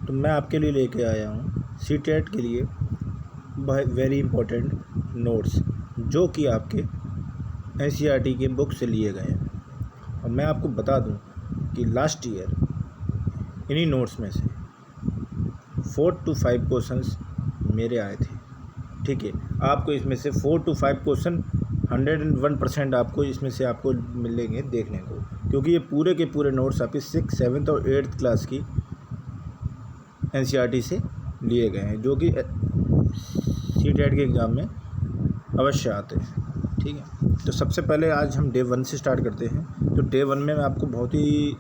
तो मैं आपके लिए लेके आया हूँ सीटेट के लिए वेरी इंपॉर्टेंट नोट्स जो कि आपके एनसीईआरटी के बुक से लिए गए हैं। और मैं आपको बता दूं कि लास्ट ईयर इन्हीं नोट्स में से 4 to 5 क्वेश्चंस मेरे आए थे। ठीक है, आपको इसमें से 4 to 5 क्वेश्चन 101% आपको इसमें से आपको मिलेंगे देखने को, क्योंकि ये पूरे के पूरे नोट्स आपके 6th, 7th और 8th क्लास की एनसीईआरटी से लिए गए हैं, जो कि सीटेट के एग्ज़ाम में अवश्य आते हैं। ठीक है, तो सबसे पहले आज हम डे 1 से स्टार्ट करते हैं। तो डे 1 में मैं आपको बहुत ही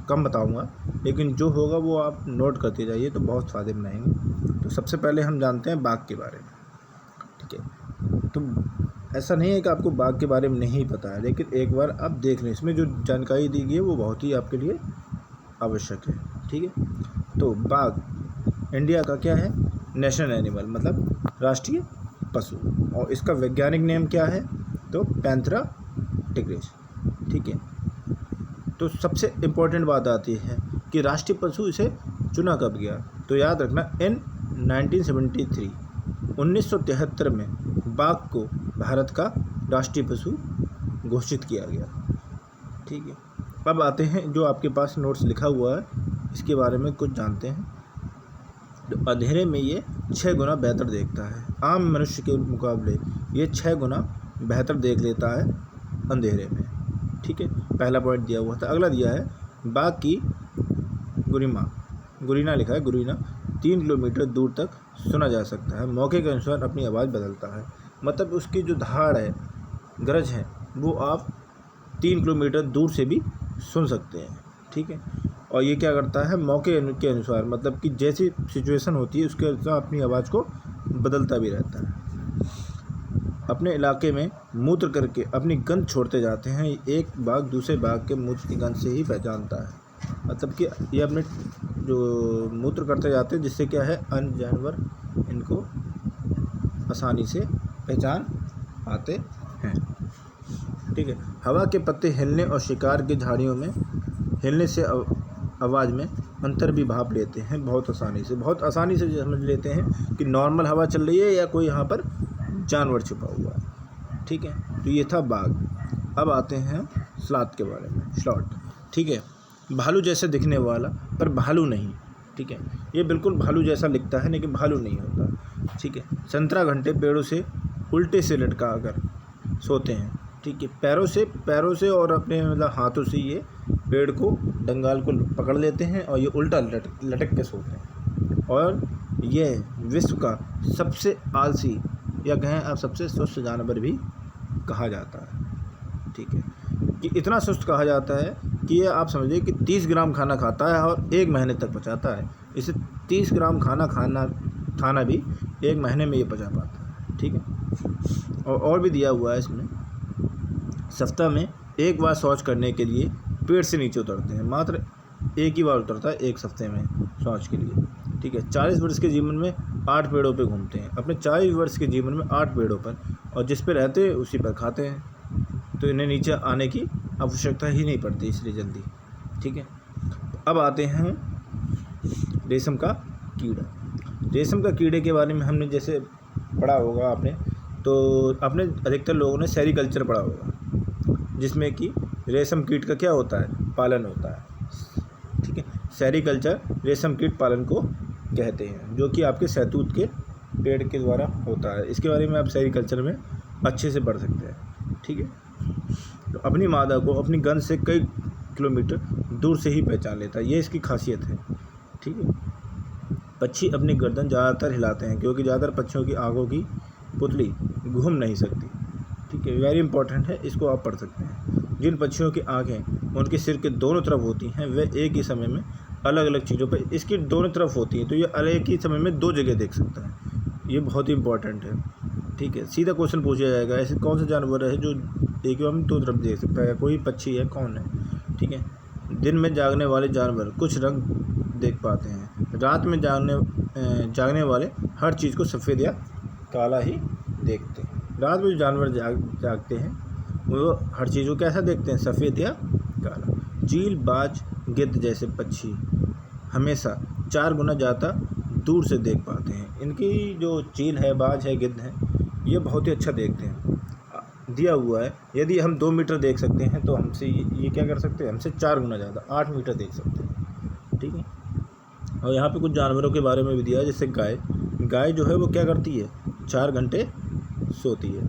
कम बताऊंगा, लेकिन जो होगा वो आप नोट करते जाइए तो बहुत फ़ायदे में आएंगे। तो सबसे पहले हम जानते हैं बाघ के बारे में। ठीक है, तो ऐसा नहीं है कि आपको बाघ के बारे में नहीं पता है, लेकिन एक बार आप देख लें, इसमें जो जानकारी दी गई है वो बहुत ही आपके लिए आवश्यक है। ठीक है, तो बाघ इंडिया का क्या है? नेशनल एनिमल, मतलब राष्ट्रीय पशु। और इसका वैज्ञानिक नेम क्या है? तो पैंथेरा टिग्रिस। ठीक है, तो सबसे इम्पोर्टेंट बात आती है कि राष्ट्रीय पशु इसे चुना कब गया? तो याद रखना, इन 1973 में बाघ को भारत का राष्ट्रीय पशु घोषित किया गया। ठीक है, अब आते हैं जो आपके पास नोट्स लिखा हुआ है, इसके बारे में कुछ जानते हैं। तो अंधेरे में ये 6 गुना बेहतर देखता है। आम मनुष्य के मुकाबले ये 6 गुना बेहतर देख लेता है अंधेरे में। ठीक है, पहला पॉइंट दिया हुआ था। अगला दिया है बाघ की गुरीना लिखा है, गुरीना 3 किलोमीटर दूर तक सुना जा सकता है। मौके के अनुसार अपनी आवाज़ बदलता है, मतलब उसकी जो धाड़ है, गरज है, वो आप 3 किलोमीटर दूर से भी सुन सकते हैं। ठीक है, और ये क्या करता है? मौके के अनुसार, मतलब कि जैसी सिचुएशन होती है उसके अनुसार अपनी आवाज़ को बदलता भी रहता है। अपने इलाके में मूत्र करके अपनी गंध छोड़ते जाते हैं। एक बाघ दूसरे बाघ के मूत्र की गंध से ही पहचानता है, मतलब कि ये अपने जो मूत्र करते जाते हैं, जिससे क्या है, अन्य जानवर इनको आसानी से पहचान आते हैं। ठीक है, हवा के पत्ते हिलने और शिकार के झाड़ियों में हिलने से आवाज़ में अंतर भी भाप लेते हैं बहुत आसानी से समझ लेते हैं कि नॉर्मल हवा चल रही है या कोई यहाँ पर जानवर छुपा हुआ है। ठीक है, तो ये था बाघ। अब आते हैं स्लॉथ के बारे में। स्लॉथ, ठीक है, भालू जैसे दिखने वाला पर भालू नहीं। ठीक है, ये बिल्कुल भालू जैसा दिखता है लेकिन भालू नहीं होता। ठीक है, संतरा घंटे पेड़ों से उल्टे से लटका कर सोते हैं। ठीक है, पैरों से और अपने मतलब हाथों से ये पेड़ को, डंगाल को पकड़ लेते हैं और ये उल्टा लटक के सोते हैं। और यह विश्व का सबसे आलसी या कहें आप सबसे सुस्त जानवर भी कहा जाता है। ठीक है, कि इतना सुस्त कहा जाता है कि ये आप समझिए कि 30 ग्राम खाना खाता है और 1 महीने तक पचाता है। इसे 30 ग्राम खाना खाना भी 1 महीने में ये पचा पाता है। ठीक है, और भी दिया हुआ है इसमें, सप्ताह में 1 बार शौच करने के लिए पेड़ से नीचे उतरते हैं। मात्र 1 ही बार उतरता है 1 हफ्ते में शौच के लिए। ठीक है, 40 वर्ष के जीवन में 8 पेड़ों पे घूमते हैं। अपने 40 वर्ष के जीवन में 8 पेड़ों पर, और जिस पे रहते हैं उसी पर खाते हैं। तो इन्हें नीचे आने की आवश्यकता ही नहीं पड़ती इसलिए जल्दी। ठीक है, अब आते हैं रेशम का कीड़ा। रेशम का कीड़े के बारे में हमने जैसे पढ़ा होगा आपने, तो अपने अधिकतर लोगों ने सेरीकल्चर पढ़ा होगा, जिसमें कि रेशम कीट का क्या होता है? पालन होता है। ठीक है, सेरीकल्चर रेशम कीट पालन को कहते हैं, जो कि आपके शहतूत के पेड़ के द्वारा होता है। इसके बारे में आप सेरीकल्चर में अच्छे से पढ़ सकते हैं। ठीक है, तो अपनी मादा को अपनी गंध से कई किलोमीटर दूर से ही पहचान लेता है, ये इसकी खासियत है। ठीक है, पक्षी अपनी गर्दन ज़्यादातर हिलाते हैं, क्योंकि ज़्यादातर पक्षियों की आँखों की पुतली घूम नहीं सकती। ठीक है, वेरी इंपॉर्टेंट है, इसको आप पढ़ सकते हैं। जिन पक्षियों की आँखें उनके सिर के दोनों तरफ होती हैं, वे एक ही समय में अलग अलग चीज़ों पर, इसकी दोनों तरफ होती हैं, तो ये एक ही समय में 2 जगह देख सकता है। ये बहुत ही इंपॉर्टेंट है। ठीक है, सीधा क्वेश्चन पूछा जाएगा, ऐसे कौन सा जानवर है जो एक ही में 2 तरफ देख सकता है? कोई पक्षी है, कौन है? ठीक है, दिन में जागने वाले जानवर कुछ रंग देख पाते हैं। रात में जागने वाले हर चीज़ को सफ़ेद या काला ही देखते हैं। रात में जो जानवर जागते हैं वो हर चीज़ को कैसा देखते हैं? सफ़ेद या काला। चील, बाज, गिद्ध जैसे पक्षी हमेशा 4 गुना ज़्यादा दूर से देख पाते हैं। इनकी जो चील है, बाज है, गिद्ध है, ये बहुत ही अच्छा देखते हैं। दिया हुआ है यदि हम 2 मीटर देख सकते हैं तो हमसे ये क्या कर सकते हैं, हमसे 4 गुना ज़्यादा 8 मीटर देख सकते हैं। ठीक है। और यहाँ पे कुछ जानवरों के बारे में भी दिया है, जैसे गाय जो है वो क्या करती है, 4 घंटे सोती है।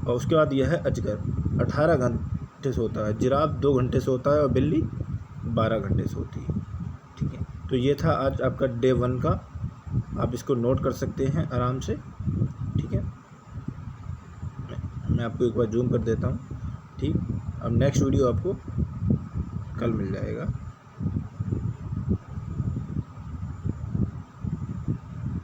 और उसके बाद यह है अजगर, 18 घंटे सोता है। जिराफ 2 घंटे सोता है और बिल्ली 12 घंटे सोती है। ठीक है। तो ये था आज आपका डे 1 का, आप इसको नोट कर सकते हैं आराम से। ठीक है। मैं आपको एक बार जूम कर देता हूँ। ठीक। अब नेक्स्ट वीडियो आपको कल मिल जाएगा।